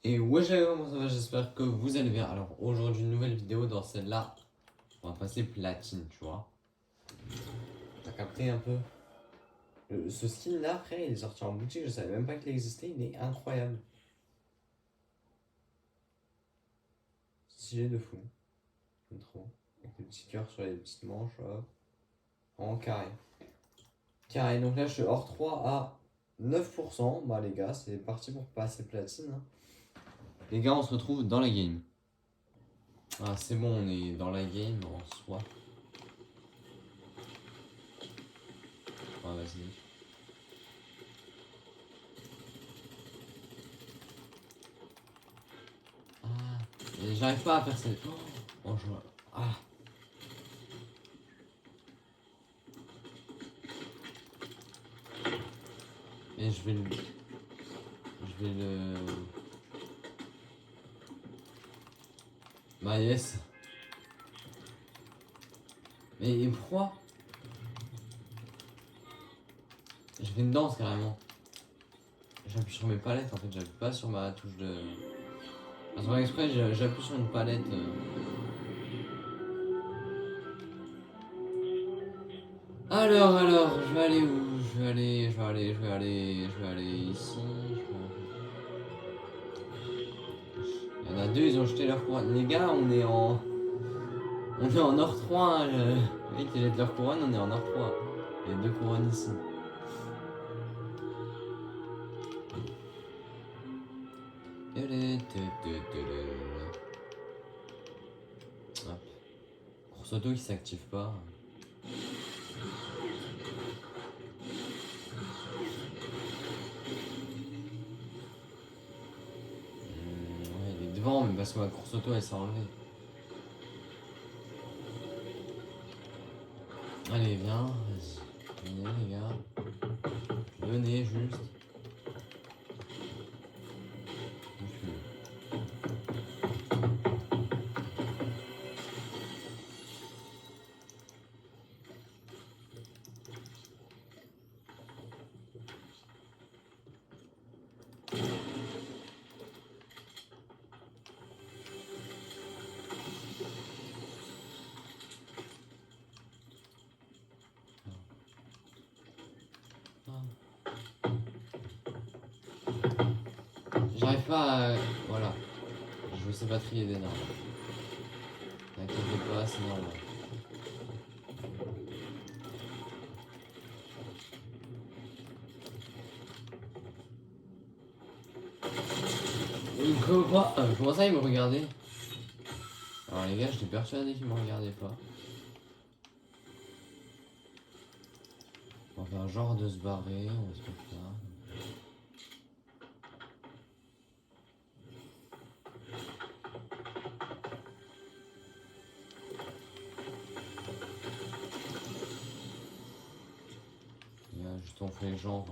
Et ouais, comment ça va, j'espère que vous allez bien. Alors aujourd'hui, une nouvelle vidéo. Dans celle-là, on va passer platine, tu vois. T'as capté un peu? Ce skin là, frère, il est sorti en boutique, je savais même pas qu'il existait, il est incroyable. Stylé de fou. J'aime trop. Avec les petits cœurs sur les petites manches, hop. En carré. Carré, donc là je suis hors 3 à 9%. Bah les gars, c'est parti pour passer platine, hein. Les gars, on se retrouve dans la game. Ah, c'est bon, on est dans la game en soi. Ouais, vas-y. Ah, et j'arrive pas à faire ça. Oh, je... Ah, et je vais le... Je vais le... Bah yes. Mais pourquoi? Je fais une danse carrément. J'appuie sur mes palettes en fait, j'appuie pas sur ma touche de... Parce que exprès, j'appuie sur une palette. Alors, je vais aller où? Je vais aller ici. Il y en a deux, ils ont jeté leur couronne. Les gars, on est en... On est en or 3, hein. Les mecs qui jettent leur couronne, on est en or 3. Il y a deux couronnes ici. Hop. Course auto qui s'active pas. Ouais, il est devant, mais parce que ma course auto elle s'est enlevée. Allez, viens, vas-y. Venez les gars. Venez juste. J'arrive pas à... Voilà. Je sais pas trier des normes. T'inquiète pas, c'est normal. Comment ça, il me regardait? Alors les gars, j'étais persuadé qu'il me regardait pas. On va faire genre de se barrer, on va se mettre là. Et là, juste on fait genre...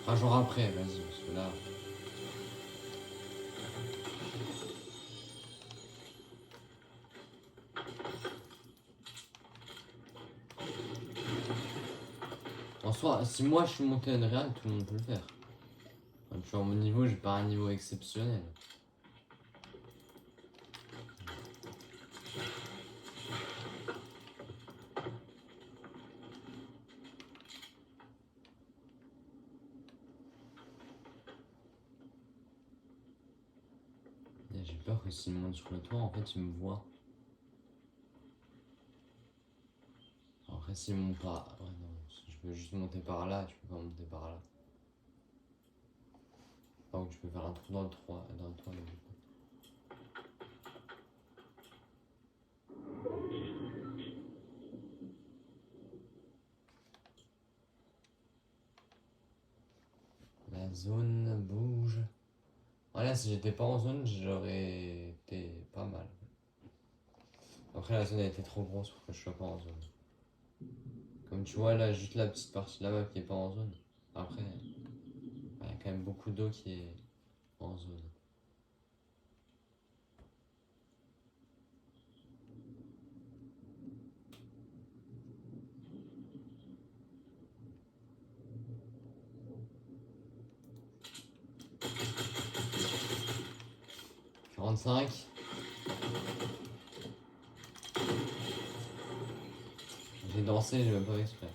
Enfin, genre après, vas-y, parce que là... En soi, si moi je suis monté Unreal, tout le monde peut le faire. Enfin, tu vois, mon niveau, j'ai pas un niveau exceptionnel. Et j'ai peur que s'il monte sur le toit, en fait, il me voit. Après, s'il monte pas... Ouais, non, si je peux juste monter par là, tu peux pas monter par là. Par contre, tu peux faire un trou dans le toit, mais du coup. La zone bouge. Voilà, si j'étais pas en zone, j'aurais été pas mal. Après, la zone a été trop grosse pour que je sois pas en zone. Comme tu vois, là, juste la petite partie de la map qui est pas en zone. Après, il y a quand même beaucoup d'eau qui est en zone. 35. J'ai dansé, j'ai même pas fait exprès.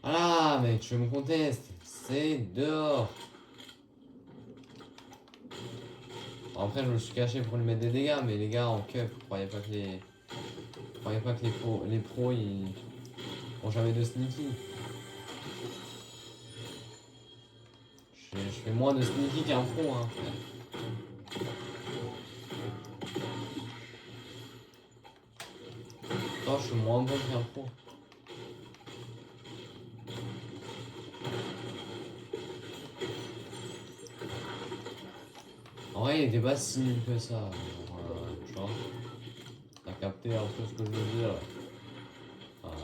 Ah mec, tu me contestes. C'est dehors. Après, je me suis caché pour lui mettre des dégâts, mais les gars en cup, croyez pas que les pros ils ont jamais de sneaky. Je fais moins de sneaky qu'un pro, hein. Non, je suis moins bon qu'un pro. En vrai, il était pas si nul que ça. Tu vois, t'as capté un peu ce que je veux dire. Enfin,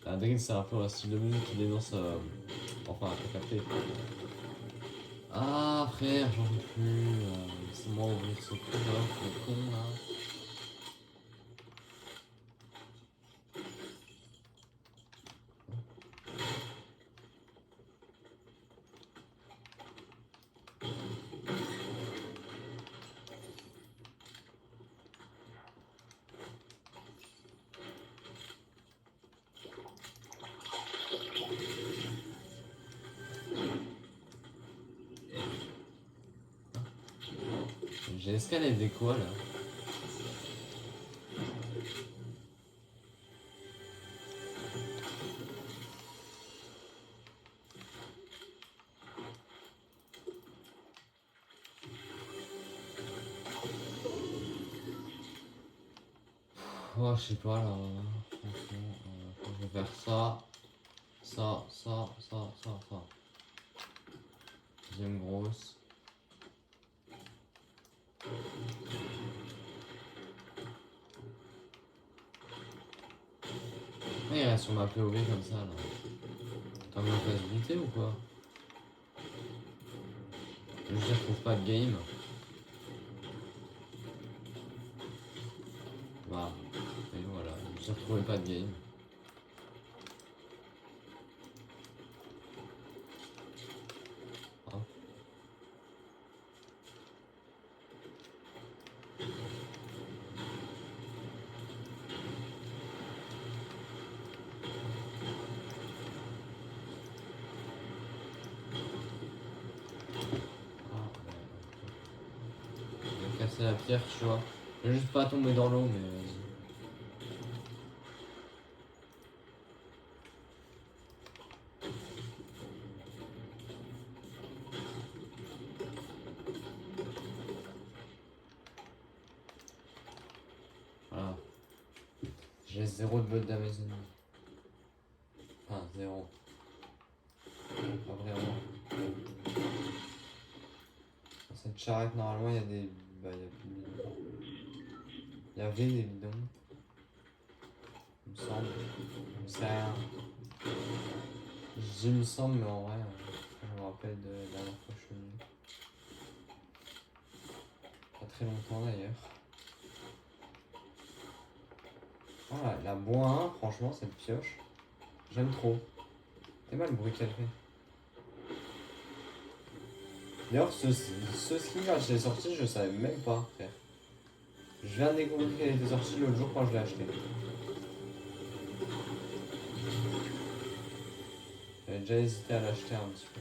la drill, c'est un peu un style de musique qui dénonce. Enfin, t'as capté. Ah frère, j'en peux plus. Laissez-moi ouvrir ce coffre, le con là. J'ai escaladé quoi là? Oh, je sais pas là. Franchement, je vais faire ça. Ça. Deuxième grosse. Mais il reste sur ma POV comme ça là. T'as envie de faire buter ou quoi? Je ne retrouve pas de game. Bah, et voilà, je ne retrouvais pas de game. Hein. Je vais casser la pierre, tu vois. Je vais juste pas tomber dans l'eau, mais vas-y. Voilà. J'ai 0 de build à mes ennemis. Enfin, 0. Pas vraiment. Dans cette charrette, normalement, il y a des. Bah, il y a plus de bidons. Il y avait des bidons. Il me semble. Je sais rien. Je dis il me semble, mais en vrai, je me rappelle de la dernière fois que je suis venu. Pas très longtemps d'ailleurs. Voilà, la bois 1, franchement, cette pioche, j'aime trop. C'est mal le bruit qu'elle fait. D'ailleurs, ce skin quand il est sorti, je savais même pas, frère. Je viens de découvrir qu'elle était sortie l'autre jour quand je l'ai acheté. J'avais déjà hésité à l'acheter un petit peu.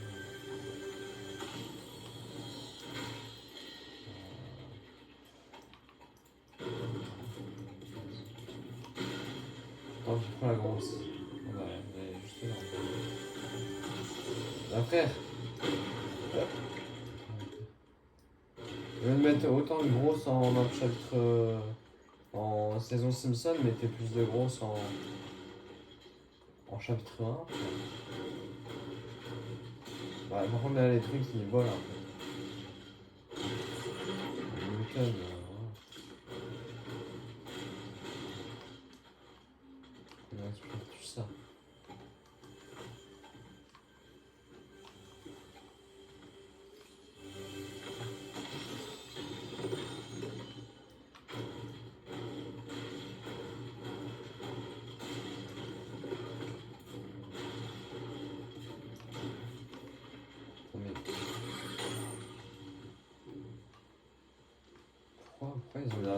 Tant qu'il prend la grosse. Bon, bah, elle est juste là. Bah, frère. Hop. Je vais me mettre autant de grosses en un chapitre. En saison Simpson, mettez plus de grosses en chapitre 1. Ouais, par contre, là, les trucs, ils volent un peu. Newton, il me reste plus que ça.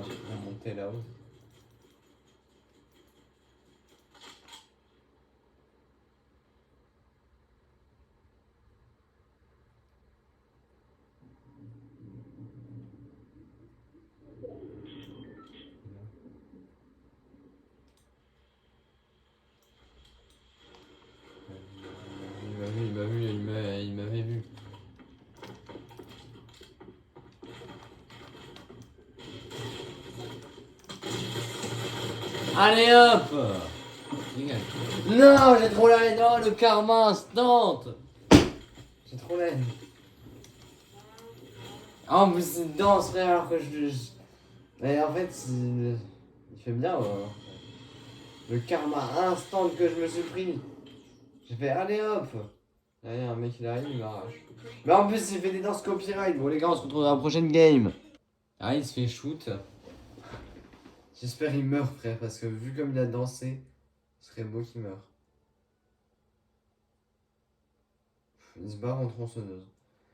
truc pour monter là-haut. Il m'avait vu. Allez hop! Dégage. Non, j'ai trop la haine. Oh, le karma instant. J'ai trop la haine. Ah, en plus, c'est une danse, frère, alors que Mais en fait, il fait bien, le karma instant que je me suis pris. J'ai fait, allez hop! Là, y a un mec, il arrive, il m'arrache. Mais en plus, il fait des danses copyright. Bon, les gars, on se retrouve dans la prochaine game. Ah, il se fait shoot. J'espère qu'il meurt, frère, parce que vu comme il a dansé, ce serait beau qu'il meure. Il se barre en tronçonneuse.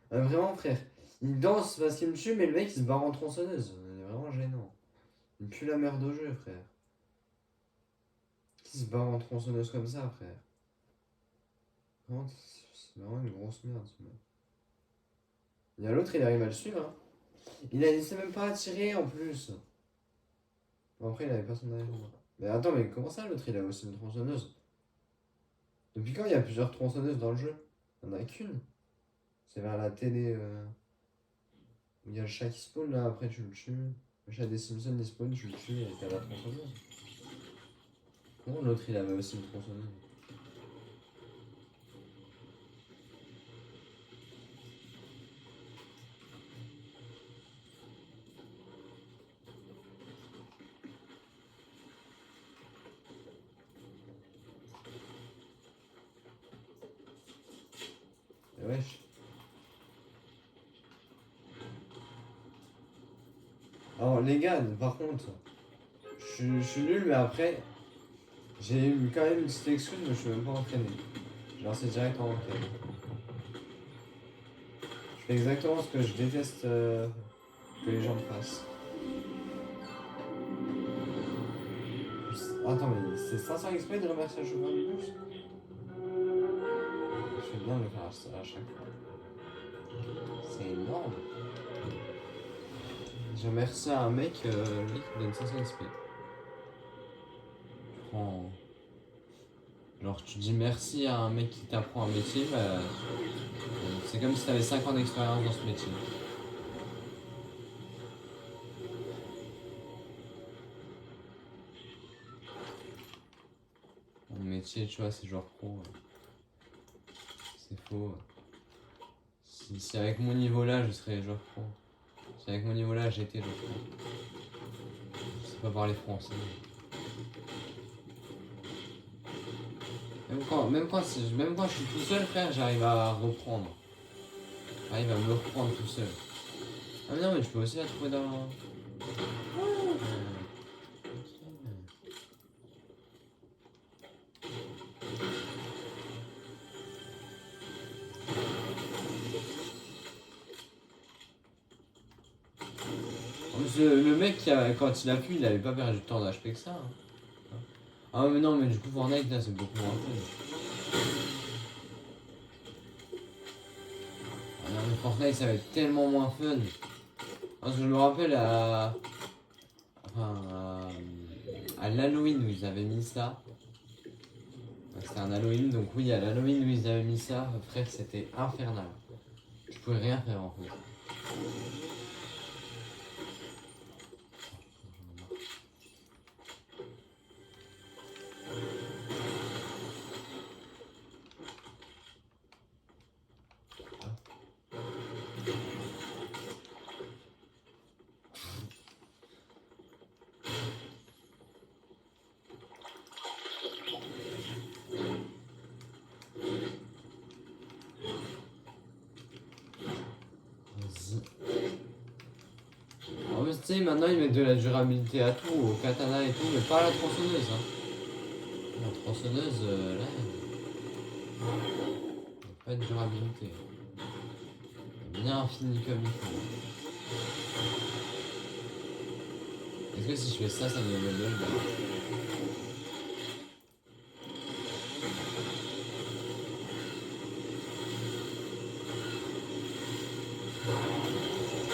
Vraiment, frère, il danse parce qu'il me tue, mais le mec, il se barre en tronçonneuse. C'est vraiment gênant. Il pue la merde au jeu, frère. Qui se barre en tronçonneuse comme ça, frère? Vraiment, c'est vraiment une grosse merde, ce mec. Il y a l'autre, il arrive à le suivre, hein. Il sait même pas à tirer, en plus. Bon, après, il avait pas son avion. Mais attends, mais comment ça, l'autre, il a aussi une tronçonneuse? Depuis quand il y a plusieurs tronçonneuses dans le jeu? Il n'y en a qu'une. C'est vers la télé où il y a le chat qui spawn, là, après tu le tues. Le chat des Simpsons, il spawn, tu le tues et t'as la tronçonneuse. Comment l'autre, il avait aussi une tronçonneuse? Et wesh. Alors, les gars, par contre, je suis nul, mais après, j'ai eu quand même une petite excuse, mais je suis même pas entraîné. J'ai lancé direct en entraîne. Je fais exactement ce que je déteste que les gens me fassent. Attends, mais c'est 500 XP de remercier le chauffeur du bus? Je fais bien de le faire à chaque fois. C'est énorme. Je remercie un mec, le mec me donne 500 XP. Tu prends. Genre, tu dis merci à un mec qui t'apprend un métier, bah, c'est comme si t'avais 5 ans d'expérience dans ce métier. Mon métier, tu vois, c'est genre pro. C'est faux. Si avec mon niveau là, je serais joueur pro. Si avec mon niveau là, j'étais joueur pro. Je sais pas parler français. Même quand je suis tout seul, frère, j'arrive à reprendre. J'arrive à me reprendre tout seul. Ah mais non, mais je peux aussi la trouver dans... Le mec, quand il a pu, il avait pas perdu tant d'HP que ça. Hein. Ah mais non, mais du coup Fortnite là c'est beaucoup moins fun. Ah non mais Fortnite ça va être tellement moins fun. Parce que je me rappelle à l'Halloween où ils avaient mis ça. C'était un Halloween, donc oui, à l'Halloween où ils avaient mis ça, frère, c'était infernal. Je pouvais rien faire en fait. En plus, tu sais, maintenant ils mettent de la durabilité à tout, au katana et tout, mais pas à la tronçonneuse. Hein. La tronçonneuse, là, il n'y a pas de durabilité. Bien fini comme il faut. Est-ce que si je fais ça, ça me donne le level?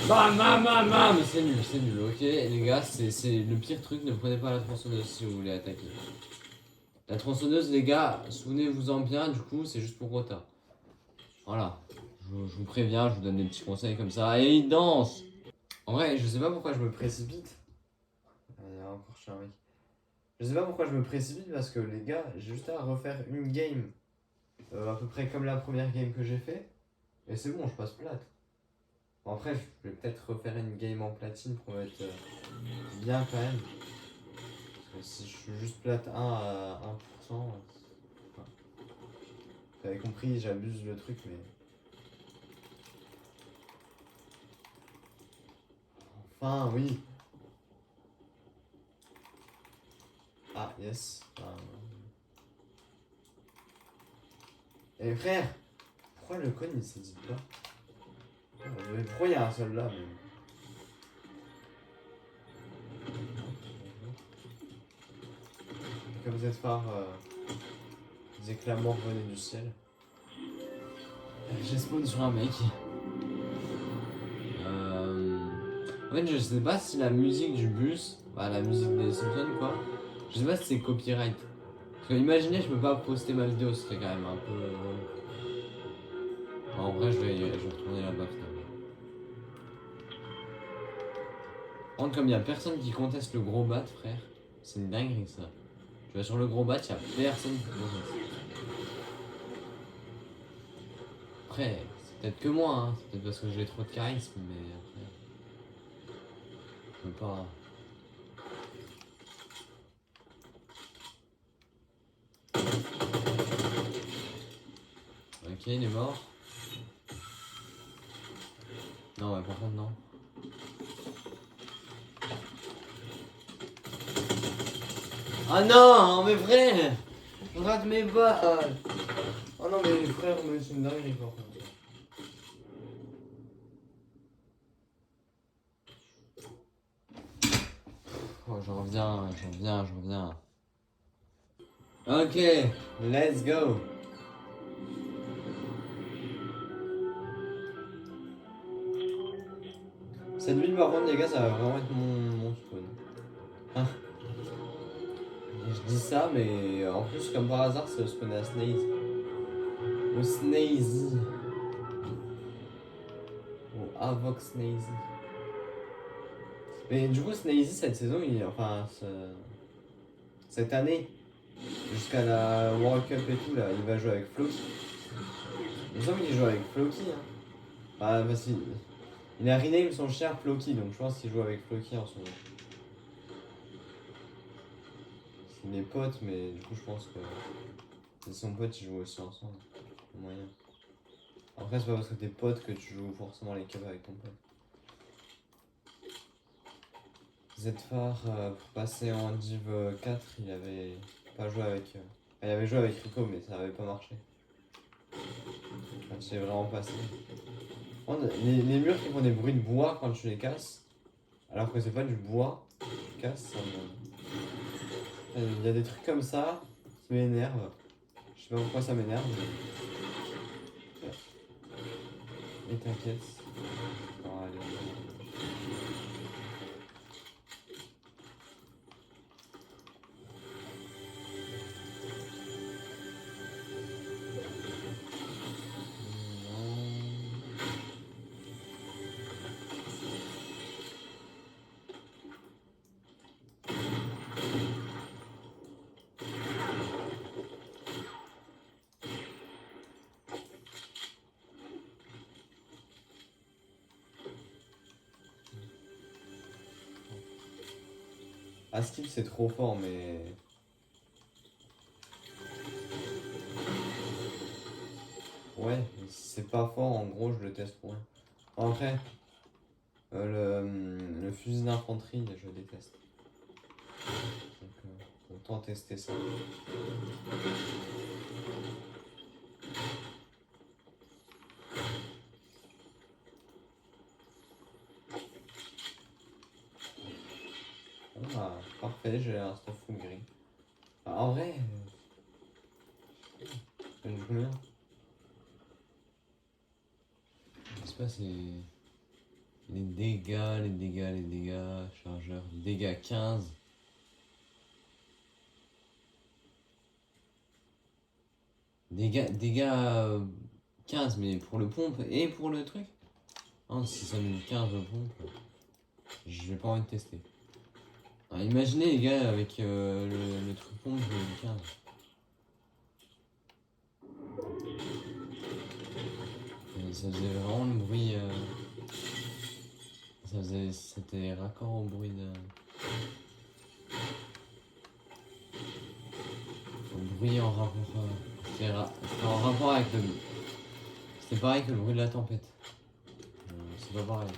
Bam, bam, bam, bam. C'est nul, ok les gars, c'est le pire truc, ne prenez pas la tronçonneuse si vous voulez attaquer. La tronçonneuse les gars, souvenez-vous-en bien, du coup c'est juste pour Rota. Voilà, je vous préviens, je vous donne des petits conseils comme ça, et il danse. En vrai, je sais pas pourquoi je me précipite. Il y a encore chez un mec. Je sais pas pourquoi je me précipite parce que les gars, j'ai juste à refaire une game à peu près comme la première game que j'ai fait, et c'est bon, je passe plate. Bon, après, je vais peut-être refaire une game en platine pour être bien quand même. Parce que si je suis juste plate 1 à 1%, ouais. Vous avez compris, j'abuse le truc, mais. Enfin, oui. Ah, yes. Eh frère, pourquoi le con il s'édite pas? Pourquoi il y a un seul là même? Comme vous êtes phare, des éclats morts venaient du ciel. J'ai spawn sur un mec. En fait, je sais pas si la musique du bus, bah, la musique des Simpsons quoi, je sais pas si c'est copyright. Parce que imaginez, je peux pas poster ma vidéo, ce serait quand même un peu En vrai, je vais retourner là-bas finalement. Par contre, comme il y a personne qui conteste le gros bat, frère, c'est une dinguerie ça. Tu vas sur le gros bat, il y a personne qui conteste. Après, c'est peut-être que moi, hein. C'est peut-être parce que j'ai trop de charisme, mais après, je peux pas. Ok, il est mort. Non, ouais, par contre, non. Ah non, mais frère, je rate mes balles. Oh non, mais frère, mais c'est une dinguerie par contre. Oh, je reviens. Ok, let's go. Cette ville, par contre, les gars, ça va vraiment être mon spawn. Ah, je dis ça, mais en plus, comme par hasard, c'est le spawn à Snaze. Ou Snazy. Ou Avoc Snazy. Mais du coup, Snazy, cette saison, cette année, jusqu'à la World Cup et tout, là, il va jouer avec Floki. Il me semble qu'il joue avec Floki. Hein. Bah, parce qu'il il a rename son cher Floki, donc je pense qu'il joue avec Floki en ce moment. Il est potes, mais du coup, je pense que si son pote, ils jouent aussi ensemble. Moyen. Après, c'est pas parce que t'es pote que tu joues forcément les cubes avec ton pote. Zfar, pour passer en Div 4, il avait pas joué avec. Il avait joué avec Rico, mais ça avait pas marché. Quand il est vraiment passé. Les murs qui font des bruits de bois quand tu les casses, alors que c'est pas du bois, tu casses, ça me. Il y a des trucs comme ça qui m'énervent. Je sais pas pourquoi ça m'énerve, mais. Et t'inquiète. Non, allez. Askip c'est trop fort, mais. Ouais, c'est pas fort, en gros, je le teste pour rien. Après, le fusil d'infanterie, je déteste. Donc, autant tester ça. parfait, j'ai un stuff full gris. Ah, en vrai, je joue bien. Je sais pas, c'est les dégâts, chargeur, dégâts 15. Dégâts 15, mais pour le pompe et pour le truc. Ah, si ça met 15 le pompe, j'ai pas envie de tester. Alors, imaginez les gars avec le truc pompe de 15. Et ça faisait vraiment le bruit. C'était raccord au bruit de. Au bruit en rapport. C'était en rapport avec le. C'était pareil que le bruit de la tempête. C'est pas pareil.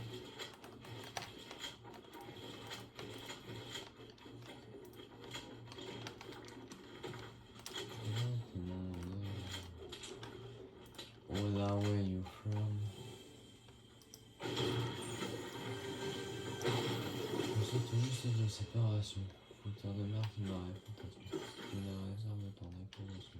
Where are you from? Je souhaite juste une séparation. Fouteur de merde qui m'arrête. Je ne réserve de temps d'épouvation.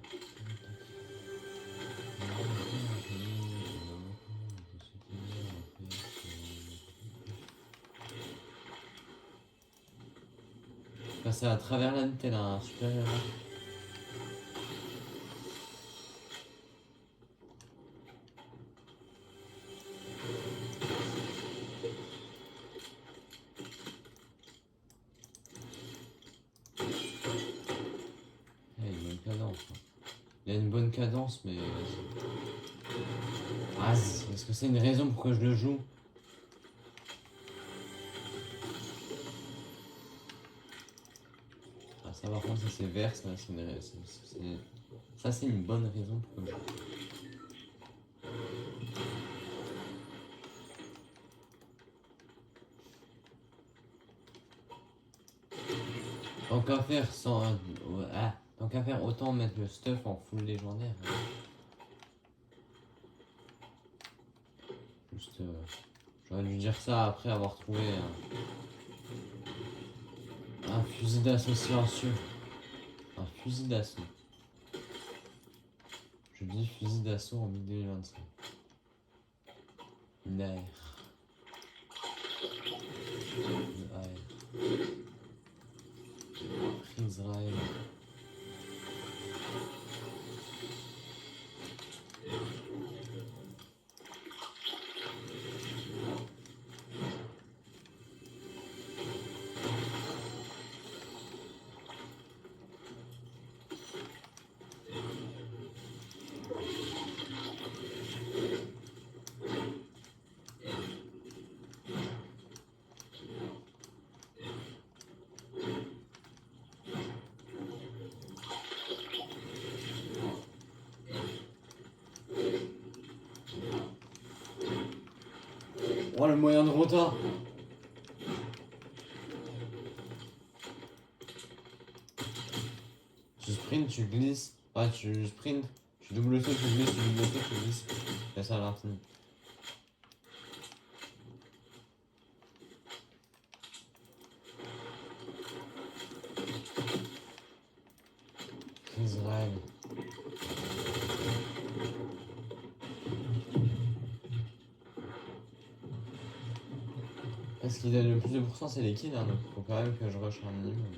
Passer à travers la Nutella, un super héros. Il a une bonne cadence, mais. Ah, est-ce que c'est une raison pour que je le joue? Ah, ça par contre, ça c'est vert, ça c'est une... Ça c'est une bonne raison pour que je joue. Tant qu'à faire sans. Tant qu'à faire, autant mettre le stuff en full légendaire. Juste. J'aurais dû dire ça après avoir trouvé un fusil d'assaut silencieux. Un fusil d'assaut. Je dis fusil d'assaut en 2025. Une AR. Une AR. Israël. Oh, le moyen de retard. Tu sprint, tu glisses. Ouais, tu sprint, tu double saut, tu glisses, tu double saut, tu glisses. Et ça à l'infini. Israël. Ce qui donne le plus de pourcents, c'est les kills, hein, donc faut quand même que je rush un minimum.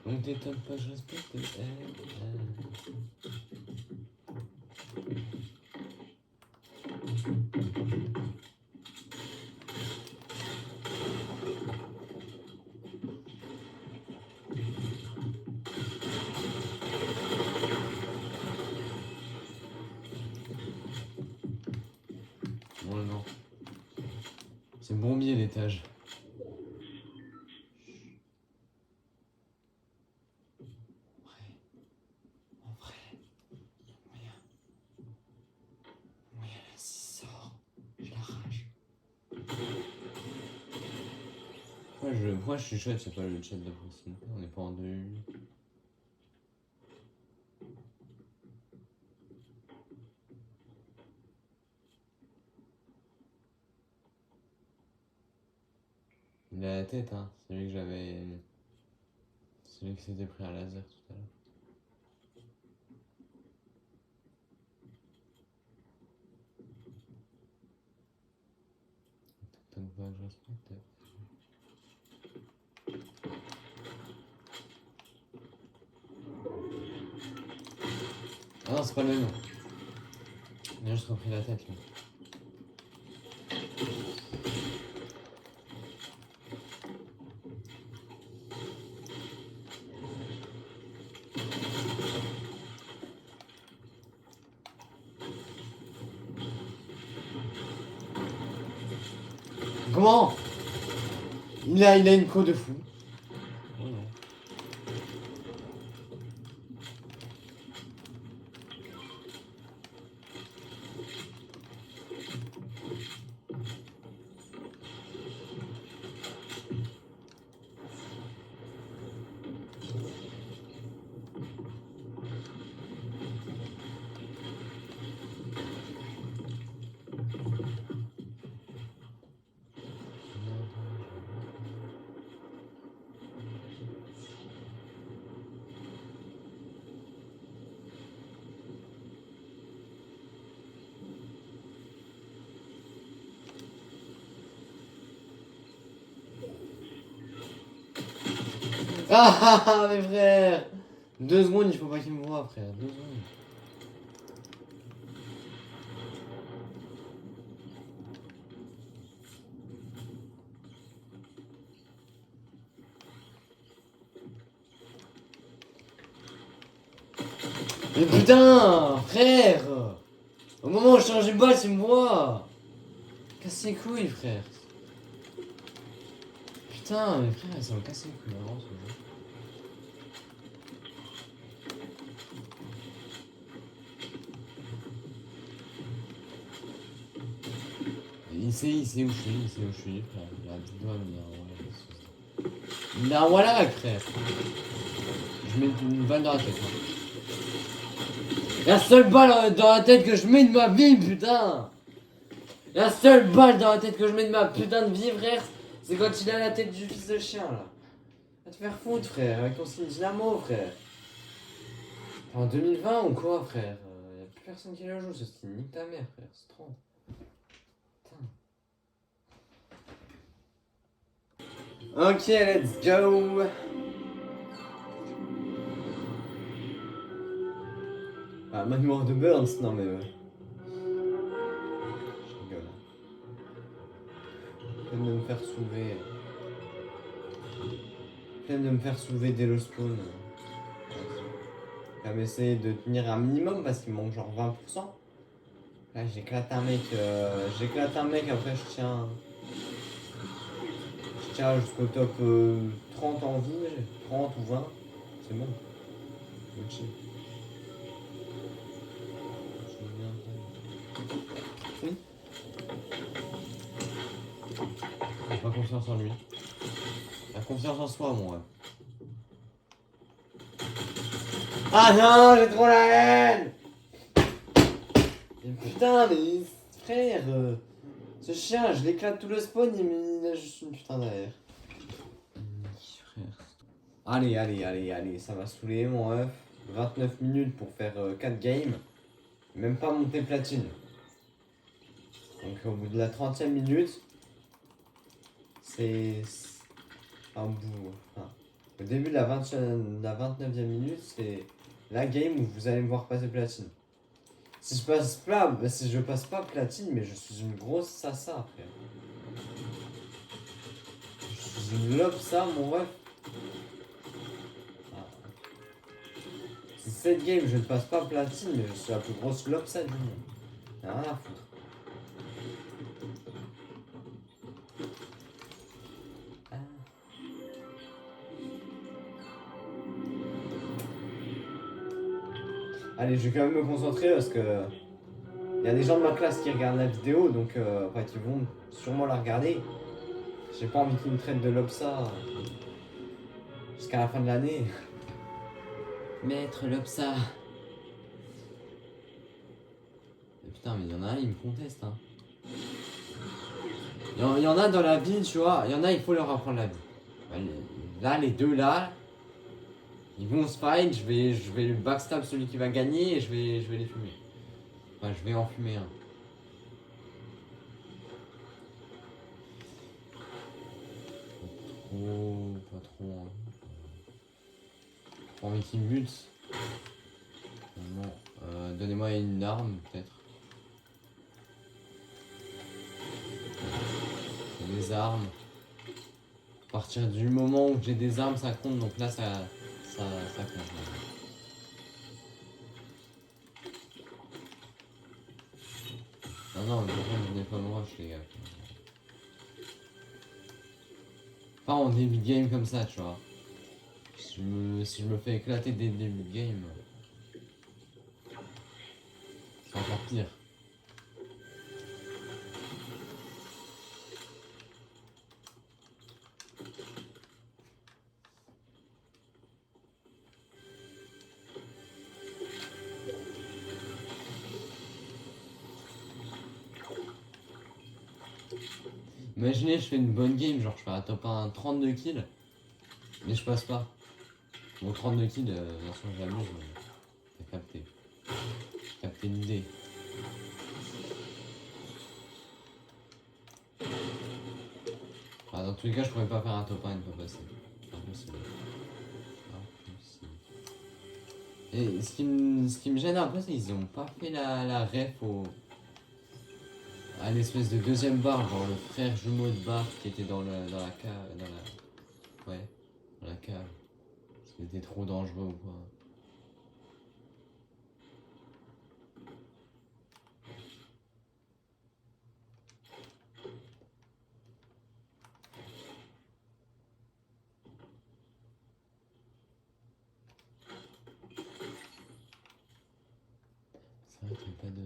Donc t'étonnes pas, je respecte. Bon, non. C'est bombier l'étage. En vrai, moyen là, s'il sort, j'ai la rage. Pourquoi je suis chouette, c'est pas le chat de proximité, on n'est pas en 2. Il a la tête, hein. C'est lui que j'avais. C'est lui qui s'était pris un laser tout à l'heure. T'aimes pas que je respecte. Ah non, c'est pas le même. Il a juste repris la tête, lui. Comment? Il a une co de fou. Oh non. Ah mes frères! 2 secondes, il faut pas qu'il me voie, frère. 2 secondes. Mais putain, frère! Au moment où je change de balle, il me voit! Casse les couilles, frère! Putain, mes frères, ça me casse les couilles, vraiment, ce jeu. Il sait où je suis, frère. Il a dit doigt, il a un voilà, frère. Je mets une balle dans la tête. La seule balle dans la tête que je mets de ma vie, putain! La seule balle dans la tête que je mets de ma putain de vie, frère, c'est quand il a la tête du fils de chien, là. Va te faire foutre, frère, avec ton signe dynamo, frère. En 2020 ou quoi, frère? Y'a plus personne qui le joue, ce style. Nique ta mère, frère, c'est trop. Putain. Ok, let's go! Ah, ma mémoire de Burns, non mais ouais. Je rigole. Peine de me faire soulever. Peine de me faire soulever dès le spawn. Je vais essayer de tenir un minimum parce qu'il me manque genre 20%. Là j'éclate un mec, après je tiens jusqu'au top 30 en vie, 30 ou 20, c'est bon. Ok. Oui. J'ai pas confiance en lui. La confiance en soi, mon rêve. Ah non, j'ai trop la haine! Mais putain, mais frère, ce chien, je l'éclate tout le spawn, il a juste une putain derrière. Frère. Allez, ça m'a saoulé, mon ref. 29 minutes pour faire 4 games. Même pas monter platine. Donc au bout de la 30e minute, c'est un bout. Enfin, au début de la 29e minute, c'est la game où vous allez me voir passer platine. Si je passe pas platine, mais je suis une grosse sassa, frère. Je suis une lopsa, mon ref. Ah. Si cette game je ne passe pas platine, mais je suis la plus grosse lopsa du monde. Y'a rien à foutre. Allez, je vais quand même me concentrer parce que il y a des gens de ma classe qui regardent la vidéo, donc enfin, qui vont sûrement la regarder. J'ai pas envie qu'ils me traitent de l'Obsa jusqu'à la fin de l'année. Maître l'Obsa. Putain, mais il y en a un, il me conteste. Hein. Il y en a dans la vie, tu vois, il y en a, il faut leur apprendre la vie. Là, les deux là, ils vont se fight, je vais backstab celui qui va gagner et je vais les fumer. Enfin, je vais en fumer un. Pas trop. Hein. Pas envie qu'il me bute. Non. Donnez-moi une arme, peut-être. J'ai des armes. À partir du moment où j'ai des armes, ça compte. Donc là, ça compte. Non, par contre, je n'ai pas le rush, les gars. Pas en début de game comme ça, tu vois. Si je me fais éclater dès le début de game, c'est encore pire. Imaginez, je fais une bonne game, genre je fais un top 1 32 kills, mais je passe pas. Bon, 32 kills, bien sûr, j'abuse, mais t'as capté. J'ai capté l'idée. Ah, dans tous les cas, je pourrais pas faire un top 1 et ne pas passer. Impossible. Impossible. Et ce qui me gêne un peu, c'est qu'ils ont pas fait la ref à l'espèce de deuxième bar, genre le frère jumeau de bar qui était dans la cave. Ouais, dans la cave. C'était trop dangereux ou quoi. C'est vrai qu'il n'y a pas de.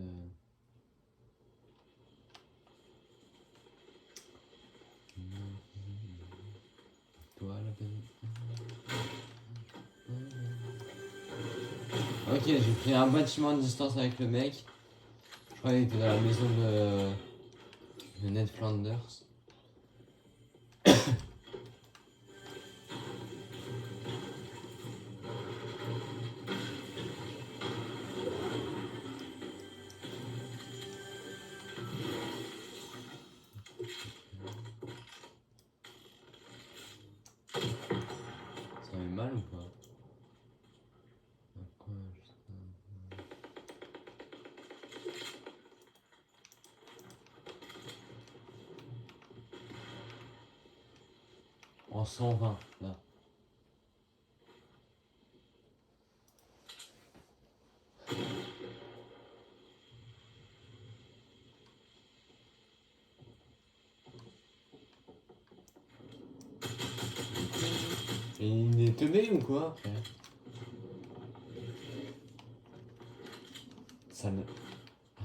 Toi la peine. Ok, j'ai pris un bâtiment de distance avec le mec. Je crois qu'il était dans la maison de Ned Flanders. Ça fait mal ou pas? Quoi, en 120, là. Et il est teubé ou quoi, frère?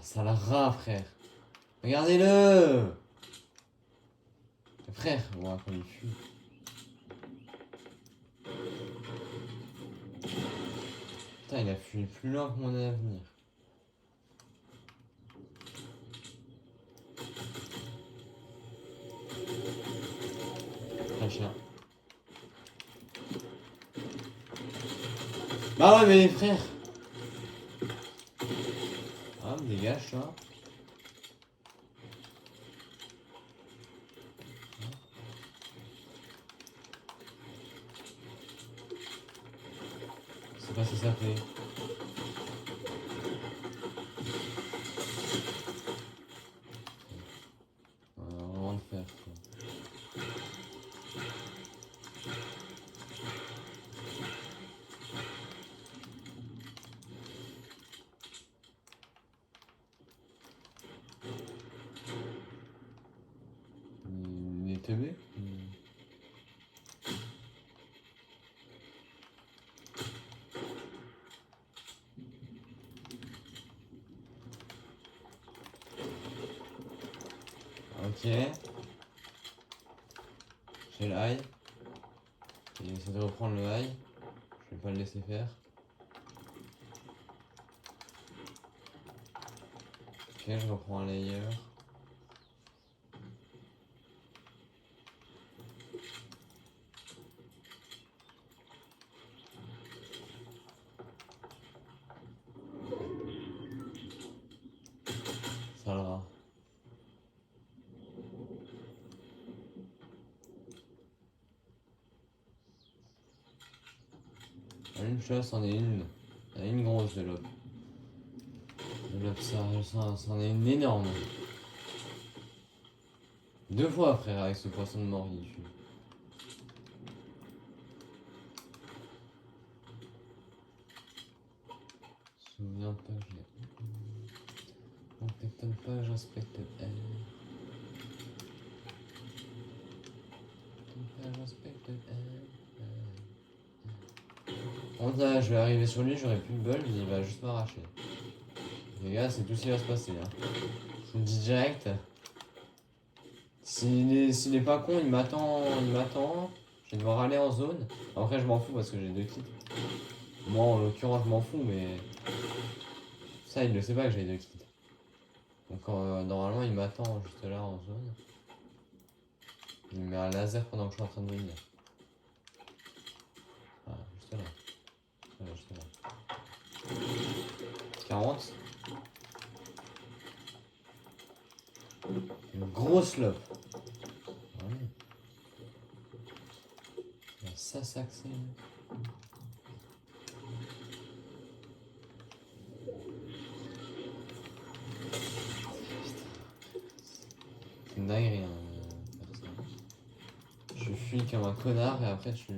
Ça la rat, frère. Regardez-le! Frère, on va qu'on lui fuit. Putain, il a fui plus loin que mon avenir. Très chien. Bah ouais, mais frère! Ah, me dégage, ça. C'est pas si ça fait. On va le faire, quoi. Il est teubé? Ok. J'ai le high. Il essaie de reprendre le high. Je vais pas le laisser faire. Ok, je reprends un layer. Une chasse, c'en est une. Il y en a une grosse de l'op. De l'op, c'en est une énorme. 2 fois, frère, avec ce poisson de mort ridicule. Souviens pas, je l'ai. On t'étonne pas, j'inspecte elle. J'inspecte elle. Quand là, je vais arriver sur lui, j'aurai plus de bol, il va juste m'arracher. Les gars, c'est tout ce qui va se passer là. Je vous le dis direct. S'il est pas con, il m'attend. Je vais devoir aller en zone. Après, je m'en fous parce que j'ai 2 kits. Moi, en l'occurrence, je m'en fous, mais. Ça, il ne sait pas que j'ai 2 kits. Donc, normalement, il m'attend juste là en zone. Il me met un laser pendant que je suis en train de venir. Ah, juste là. Juste là. 40. Une grosse lope. Ouais. Ça s'accélère. C'est une dinguerie, hein, faire ça. Je fuis comme un connard et après tu.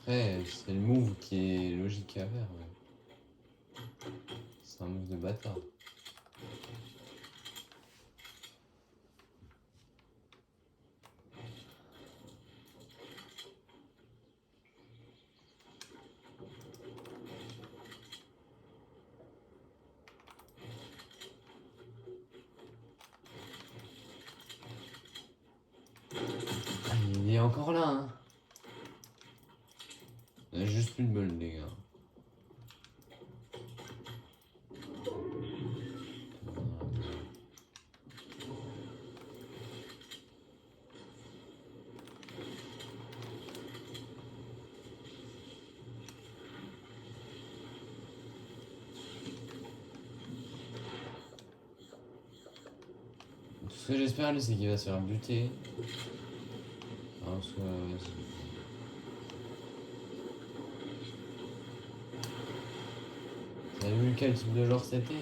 Après, c'est le move qui est logique à faire. Ouais. C'est un move de bâtard. Ah, il est encore là, hein. Il a juste plus de bol, les gars. Tout ce que j'espère, lui, c'est qu'il va se faire buter. Alors, soit, T'as vu quel type de genre c'était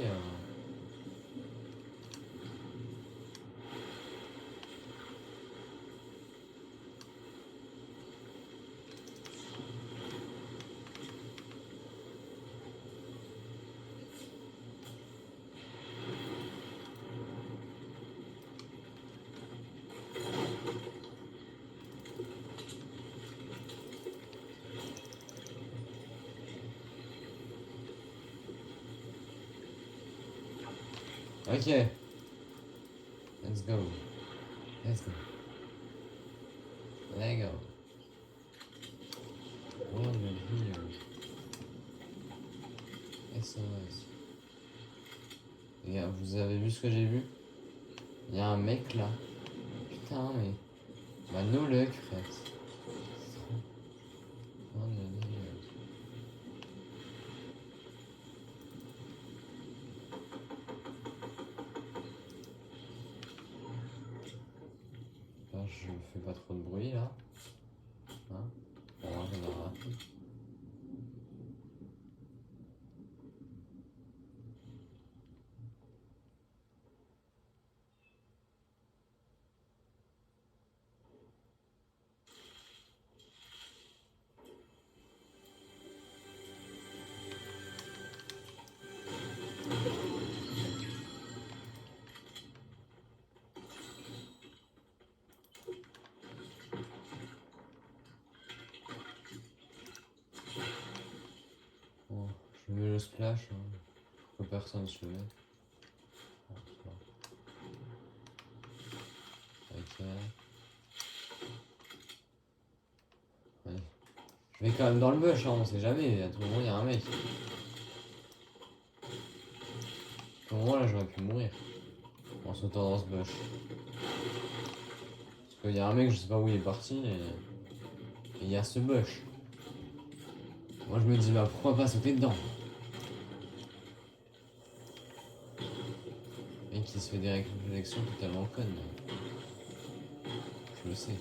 Ok. Let's go. Let's go. Let's go. One here. SOS. Les gars, vous avez vu ce que j'ai vu? Il y a un mec là. Putain, mais. Bah, no luck, frère. C'est trop. Oh, no luck. Là, je fais pas trop de bruit là. Hein? On va voir, j'en ai raté. Bon, je mets le splash. Hein. Faut que personne se le mette. Bon, c'est bon. Ok. Ouais. Je vais quand même dans le bush, hein, on sait jamais. À tout moment, il y a un mec. À tout moment, là, j'aurais pu mourir. En sautant dans ce bush. Parce qu'il y a un mec, je sais pas où il est parti, et il y a ce bush. Moi, je me dis, bah pourquoi pas sauter dedans? Le mec qui se fait des réflexions totalement connes. Je le sais.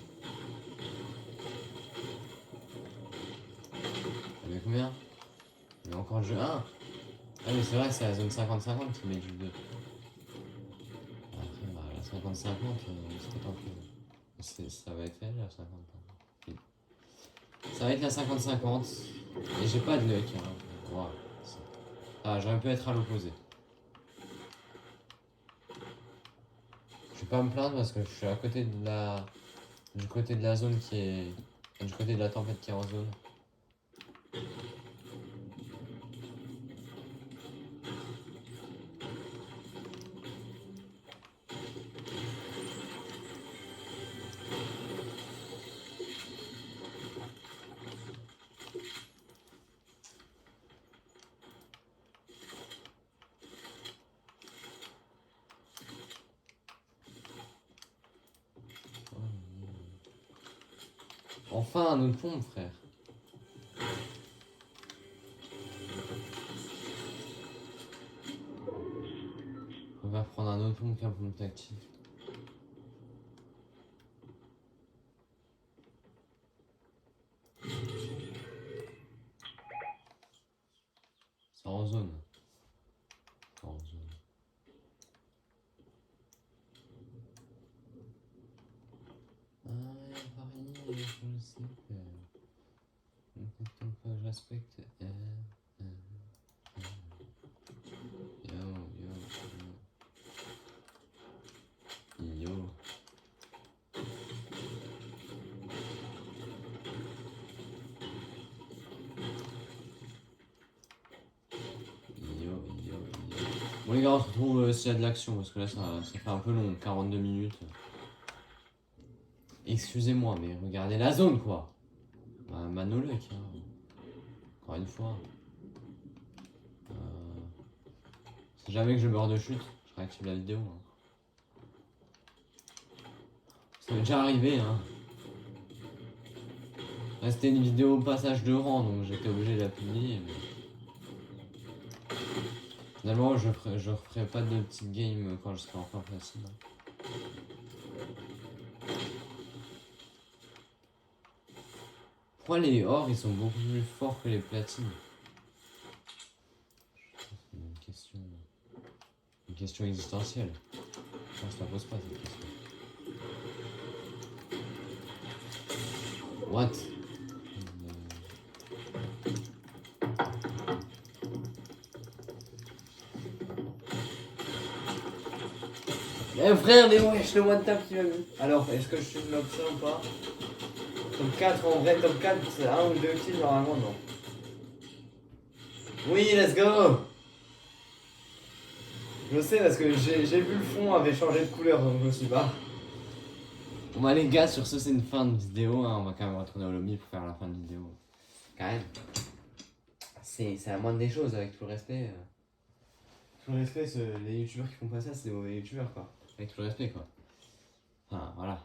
combien? Il y a encore le jeu 1. Ah mais c'est vrai, c'est la zone 50-50 qui met du 2. Après, bah, la 50-50, c'était pas plus. Ça va être elle, la 50. Ça va être la 50-50. Et j'ai pas de luck. Hein. Voilà. Ah, j'aurais pu être à l'opposé. Je vais pas me plaindre parce que je suis à côté de la... du côté de la zone qui est... du côté de la tempête qui est en zone. Enfin un autre pompe, frère. On va prendre un autre pompe qu'un pompe tactique. C'est en zone. C'est en zone. Ah, Paris, je sais que... je respecte. Yo, yo, yo. Yo. Bon les gars, on se retrouve s'il y a de l'action parce que là ça fait un peu long, 42 minutes. Excusez-moi, mais regardez la zone quoi. Bah, Manolek, hein. Encore une fois. Si jamais que je meurs de chute, je réactive la vidéo. Hein. Ça m'est déjà arrivé, hein. C'était une vidéo passage de rang, donc j'étais obligé de la publier. Mais... finalement, je referai pas de petite game quand je serai enfin facile. Pourquoi les ors ils sont beaucoup plus forts que les platines? C'est une question existentielle. Je pense que ça pose pas cette question. What? Eh frère, mais wesh, le one tap qui m'a mis. Alors, est-ce que je suis une option ou pas? Top 4, en vrai, top 4, c'est 1 ou 2 kills, normalement, non. Oui, let's go! Je sais, parce que j'ai vu le fond avait changé de couleur, donc je me suis pas. Bon bah les gars, sur ce, c'est une fin de vidéo, hein. On va quand même retourner au lobby pour faire la fin de vidéo. Quand même. C'est la moindre des choses, avec tout le respect. Tout le respect, les youtubeurs qui font pas ça, c'est des mauvais youtubeurs, quoi. Avec tout le respect, quoi. Enfin, voilà.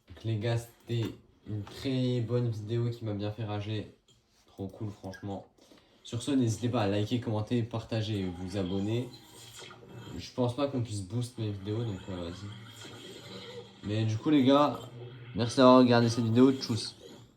Donc les gars, c'était une très bonne vidéo qui m'a bien fait rager. Trop cool, franchement. Sur ce, n'hésitez pas à liker, commenter, partager et vous abonner. Je pense pas qu'on puisse boost mes vidéos, donc vas-y. Mais du coup les gars, merci d'avoir regardé cette vidéo, tchuss.